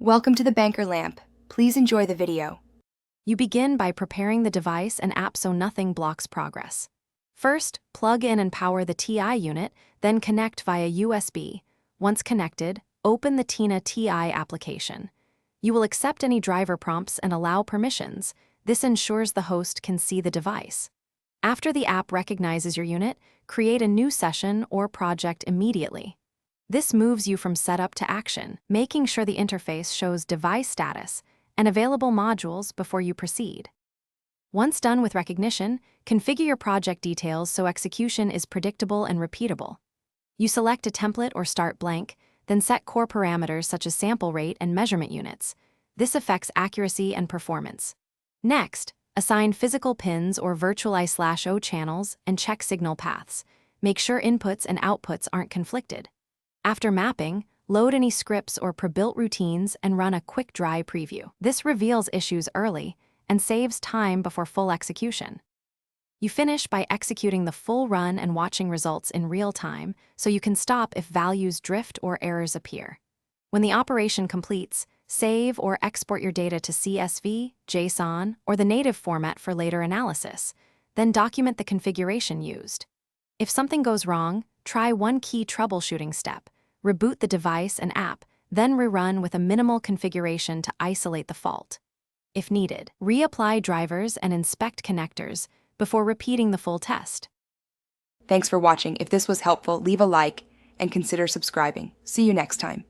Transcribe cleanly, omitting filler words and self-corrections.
Welcome to the Banker Lamp. Please enjoy the video. You begin by preparing the device and app so nothing blocks progress. First, plug in and power the TI unit, then connect via USB. Once connected, open the Tina TI application. You will accept any driver prompts and allow permissions. This ensures the host can see the device. After the app recognizes your unit, create a new session or project immediately. This moves you from setup to action, making sure the interface shows device status and available modules before you proceed. Once done with recognition, configure your project details so execution is predictable and repeatable. You select a template or start blank, then set core parameters such as sample rate and measurement units. This affects accuracy and performance. Next, assign physical pins or virtual I/O channels and check signal paths. Make sure inputs and outputs aren't conflicted. After mapping, load any scripts or pre-built routines and run a quick dry preview. This reveals issues early and saves time before full execution. You finish by executing the full run and watching results in real time so you can stop if values drift or errors appear. When the operation completes, save or export your data to CSV, JSON, or the native format for later analysis. Then document the configuration used. If something goes wrong, try one key troubleshooting step. Reboot the device and app, then rerun with a minimal configuration to isolate the fault. If needed, reapply drivers and inspect connectors before repeating the full test. Thanks for watching. If this was helpful, leave a like and consider subscribing. See you next time.